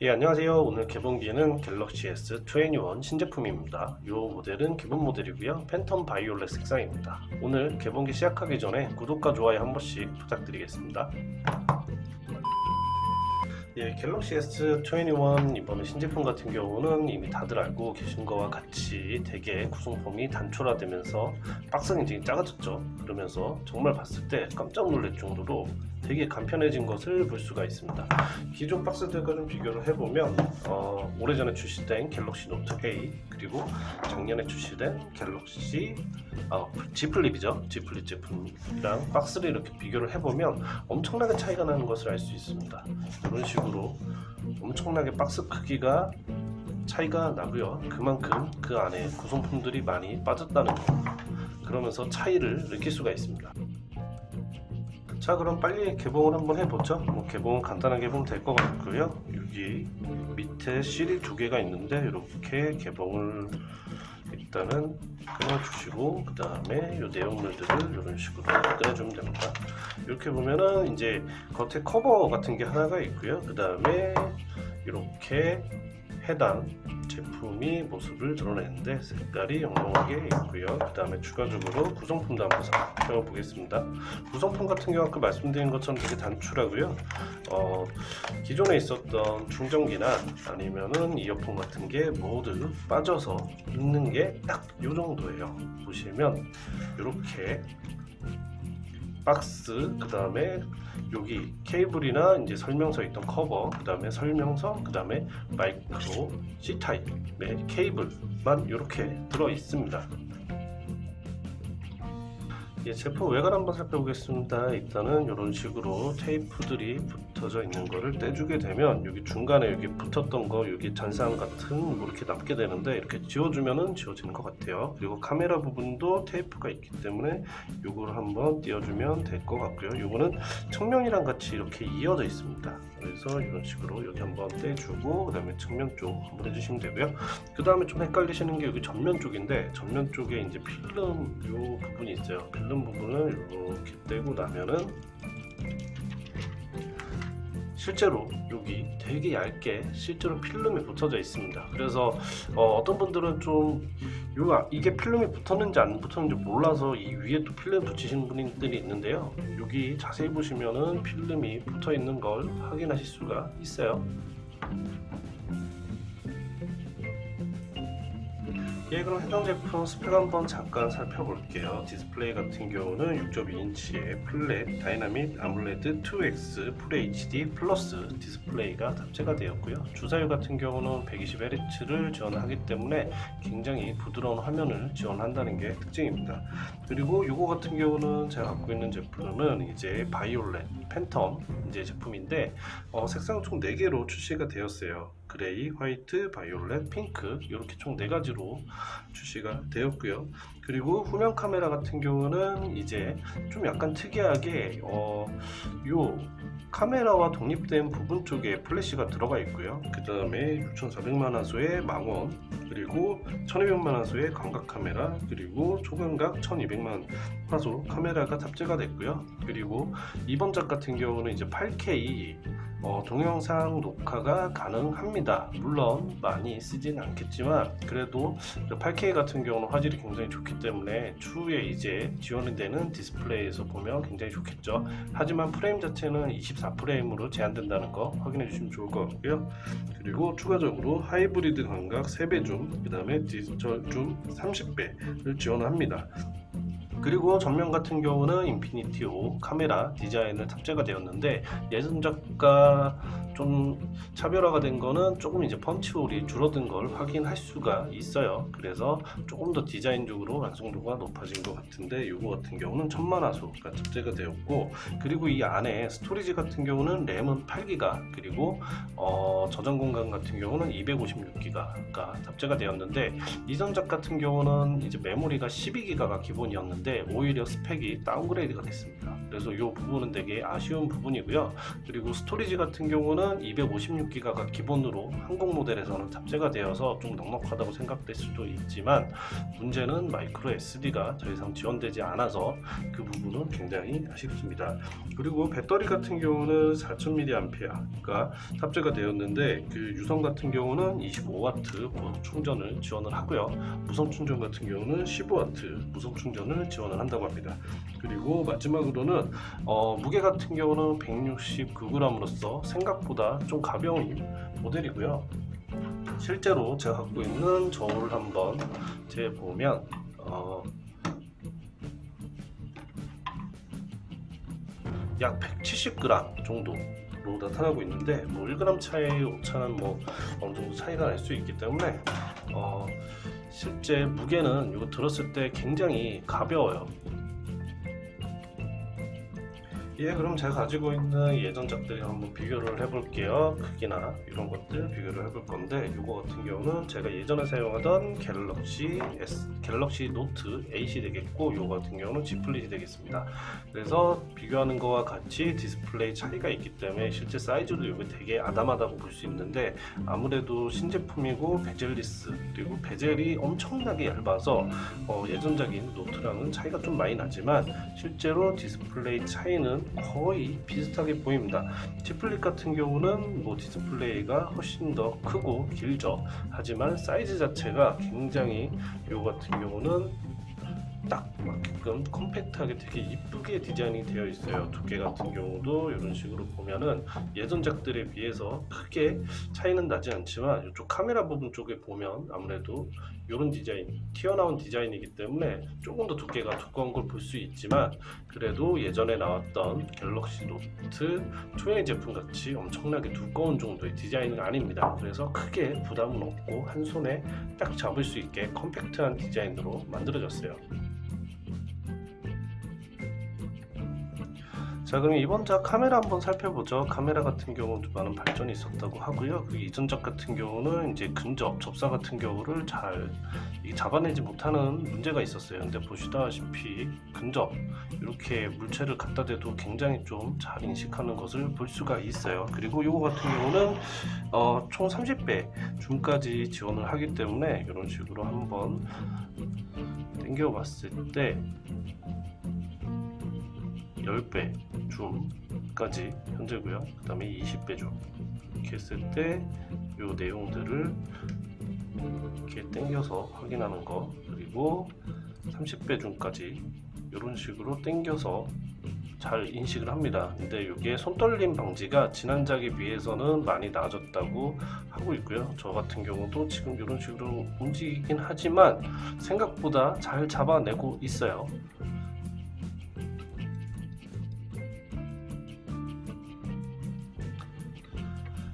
예, 안녕하세요. 오늘 개봉기는 갤럭시 S21 신제품입니다. 이 모델은 기본 모델이고요. 팬텀 바이올렛 색상입니다. 오늘 개봉기 시작하기 전에 구독과 좋아요 한 번씩 부탁드리겠습니다. 예, 갤럭시 S21 이번에 신제품 같은 경우는 이미 다들 알고 계신 거와 같이 되게 구성품이 단촐화되면서 박스가 굉장히 작아졌죠. 그러면서 정말 봤을 때 깜짝 놀랄 정도로 되게 간편해진 것을 볼 수가 있습니다. 기존 박스들과 좀 비교를 해보면 오래전에 출시된 갤럭시 노트 A 그리고 작년에 출시된 갤럭시 G 플립이죠. G 플립 제품이랑 박스를 이렇게 비교를 해보면 엄청나게 차이가 나는 것을 알 수 있습니다. 이런 식으로 엄청나게 박스 크기가 차이가 나고요. 그만큼 그 안에 구성품들이 많이 빠졌다는 거, 그러면서 차이를 느낄 수가 있습니다. 자, 그럼 빨리 개봉을 한번 해보죠. 개봉은 간단하게 해보면 될 것 같고요. 여기 밑에 실이 두 개가 있는데 이렇게 개봉을 일단은 끊어주시고 그 다음에 이 내용물들을 이런 식으로 끊어주면 됩니다. 이렇게 보면은 이제 겉에 커버 같은 게 하나가 있고요. 그 다음에 이렇게 해당 제품이 모습을 드러내는데 색깔이 영롱하게 있고요. 그 다음에 추가적으로 구성품도 한번 살펴보겠습니다. 구성품 같은 경우 아까 말씀드린 것처럼 되게 단출하고요. 기존에 있었던 충전기나 아니면은 이어폰 같은 게 모두 빠져서 있는 게 딱 이 정도예요. 보시면 이렇게 박스, 그 다음에 여기 케이블이나 이제 설명서 있던 커버, 그 다음에 설명서, 그 다음에 마이크로 C 타입의 케이블만 이렇게 들어 있습니다. 예, 제품 외관 한번 살펴보겠습니다. 일단은 이런 식으로 테이프들이 붙어져 있는 거를 떼주게 되면 여기 중간에 여기 붙었던 거 여기 잔상 같은 뭐 이렇게 남게 되는데 이렇게 지워주면은 지워지는 것 같아요. 그리고 카메라 부분도 테이프가 있기 때문에 요거를 한번 띄워주면 될 것 같고요. 요거는 측면이랑 같이 이렇게 이어져 있습니다. 그래서 이런 식으로 여기 한번 떼주고 그 다음에 측면 쪽 한번 해주시면 되고요. 그 다음에 좀 헷갈리시는 게 여기 전면 쪽인데 전면 쪽에 이제 필름 요 부분이 있어요. 필름 부분을 이렇게 떼고 나면은 실제로 여기 되게 얇게 실제로 필름이 붙어져 있습니다. 그래서 어떤 분들은 좀 이게 필름이 붙었는지 안 붙었는지 몰라서 이 위에 또 필름 붙이시는 분들이 있는데요. 여기 자세히 보시면은 필름이 붙어 있는 걸 확인하실 수가 있어요. 예, 그럼 해당 제품 스펙 한번 잠깐 살펴볼게요. 디스플레이 같은 경우는 6.2인치의 플랫 다이나믹 아몰레드 2X 풀 HD 플러스 디스플레이가 탑재가 되었고요. 주사율 같은 경우는 120Hz를 지원하기 때문에 굉장히 부드러운 화면을 지원한다는 게 특징입니다. 그리고 이거 같은 경우는 제가 갖고 있는 제품은 이제 바이올렛 팬텀 이제 제품인데 색상 총 4개로 출시가 되었어요. 그레이, 화이트, 바이올렛, 핑크 이렇게 총 4가지로 출시가 되었고요. 그리고 후면 카메라 같은 경우는 이제 좀 약간 특이하게 요 카메라와 독립된 부분 쪽에 플래시가 들어가 있고요. 그 다음에 6400만 화소의 망원, 그리고 1200만 화소의 광각 카메라, 그리고 초광각 1200만 화소 카메라가 탑재가 됐고요. 그리고 이번 작 같은 경우는 이제 8K 동영상 녹화가 가능합니다. 물론 많이 쓰진 않겠지만 그래도 8K 같은 경우는 화질이 굉장히 좋기 때문에 추후에 이제 지원이 되는 디스플레이에서 보면 굉장히 좋겠죠. 하지만 프레임 자체는 24프레임으로 제한된다는 거 확인해 주시면 좋을 것 같고요. 그리고 추가적으로 하이브리드 광각 3배 줌, 그 다음에 디지털 줌 30배를 지원합니다. 그리고 전면 같은 경우는 인피니티 5 카메라 디자인을 탑재가 되었는데 예전작과 좀 차별화가 된 거는 조금 이제 펀치홀이 줄어든 걸 확인할 수가 있어요. 그래서 조금 더 디자인적으로 완성도가 높아진 것 같은데 이거 같은 경우는 1000만 화소가 탑재가 되었고, 그리고 이 안에 스토리지 같은 경우는 램은 8기가, 그리고 저장 공간 같은 경우는 256기가가 탑재가 되었는데 이전작 같은 경우는 이제 메모리가 12기가가 기본이었는데 오히려 스펙이 다운그레이드가 됐습니다. 그래서 이 부분은 되게 아쉬운 부분이고요. 그리고 스토리지 같은 경우는 256기가가 기본으로 한국 모델에서는 탑재가 되어서 좀 넉넉하다고 생각될 수도 있지만 문제는 마이크로 SD가 더 이상 지원되지 않아서 그 부분은 굉장히 아쉽습니다. 그리고 배터리 같은 경우는 4000mAh가 탑재가 되었는데 있는데 그 유선 같은 경우는 25W 고속 충전을 지원을 하고요. 무선 충전 같은 경우는 15W 무선 충전을 지원을 한다고 합니다. 그리고 마지막으로는 무게 같은 경우는 169g으로서 생각보다 좀 가벼운 모델이고요. 실제로 제가 갖고 있는 저울을 한번 재보면 약 170g 정도로 나타나고 있는데 뭐 1g 차이 오차는 뭐 어느 정도 차이가 날 수 있기 때문에 실제 무게는 이거 들었을 때 굉장히 가벼워요. 예, 그럼 제가 가지고 있는 예전작들이 한번 비교를 해볼게요. 크기나 이런 것들 비교를 해볼 건데, 이거 같은 경우는 제가 예전에 사용하던 갤럭시 노트 8이 되겠고, 이거 같은 경우는 G 플릿이 되겠습니다. 그래서 비교하는 거와 같이 디스플레이 차이가 있기 때문에 실제 사이즈도 이게 되게 아담하다고 볼 수 있는데, 아무래도 신제품이고 베젤리스 그리고 베젤이 엄청나게 얇아서 예전작인 노트랑은 차이가 좀 많이 나지만 실제로 디스플레이 차이는 거의 비슷하게 보입니다. G 플립 같은 경우는 뭐 디스플레이가 훨씬 더 크고 길죠. 하지만 사이즈 자체가 굉장히 요 같은 경우는 딱 맞게끔 컴팩트하게 되게 이쁘게 디자인이 되어 있어요. 두께 같은 경우도 이런 식으로 보면은 예전작들에 비해서 크게 차이는 나지 않지만 이쪽 카메라 부분 쪽에 보면 아무래도 이런 디자인, 튀어나온 디자인이기 때문에 조금 더 두께가 두꺼운 걸 볼 수 있지만, 그래도 예전에 나왔던 갤럭시 노트 20 제품 같이 엄청나게 두꺼운 정도의 디자인은 아닙니다. 그래서 크게 부담은 없고 한 손에 딱 잡을 수 있게 컴팩트한 디자인으로 만들어졌어요. 자, 그럼 이번작 카메라 한번 살펴보죠. 카메라 같은 경우도 많은 발전이 있었다고 하고요. 그 이전작 같은 경우는 이제 근접, 접사 같은 경우를 잘 잡아내지 못하는 문제가 있었어요. 근데 보시다시피 근접 이렇게 물체를 갖다 대도 굉장히 좀 잘 인식하는 것을 볼 수가 있어요. 그리고 이거 같은 경우는 총 30배 줌까지 지원을 하기 때문에 이런 식으로 한번 당겨 봤을 때 10배 줌까지 현재고요. 그 다음에 20배 줌 이렇게 했을 때 이 내용들을 이렇게 당겨서 확인하는 거, 그리고 30배 줌까지 이런 식으로 당겨서 잘 인식을 합니다. 근데 이게 손떨림 방지가 지난작에 비해서는 많이 나아졌다고 하고 있고요. 저 같은 경우도 지금 이런 식으로 움직이긴 하지만 생각보다 잘 잡아내고 있어요.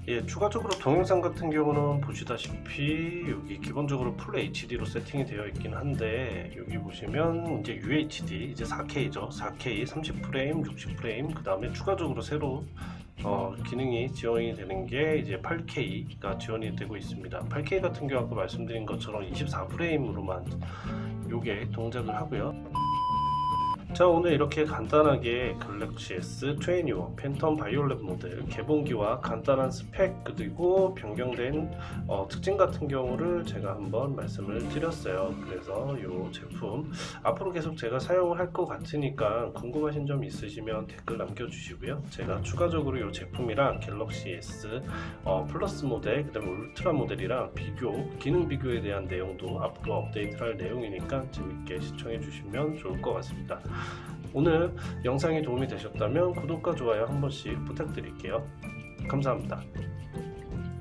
예, 추가적으로 동영상 같은 경우는 보시다시피 여기 기본적으로 풀 HD로 세팅이 되어 있긴 한데, 여기 보시면 이제 UHD 이제 4K죠. 4K 30프레임, 60프레임, 그 다음에 추가적으로 새로 기능이 지원이 되는 게 이제 8K가 지원이 되고 있습니다. 8K 같은 경우 아까 말씀드린 것처럼 24프레임으로만 요게 동작을 하고요. 자, 오늘 이렇게 간단하게 갤럭시 S21 팬텀 바이올렛 모델 개봉기와 간단한 스펙 그리고 변경된 특징 같은 경우를 제가 한번 말씀을 드렸어요. 그래서 이 제품 앞으로 계속 제가 사용을 할 것 같으니까 궁금하신 점 있으시면 댓글 남겨주시고요. 제가 추가적으로 이 제품이랑 갤럭시 S 플러스 모델 그 다음에 울트라 모델이랑 기능 비교에 대한 내용도 앞으로 업데이트할 내용이니까 재밌게 시청해 주시면 좋을 것 같습니다. 오늘 영상이 도움이 되셨다면 구독과 좋아요 한 번씩 부탁드릴게요. 감사합니다.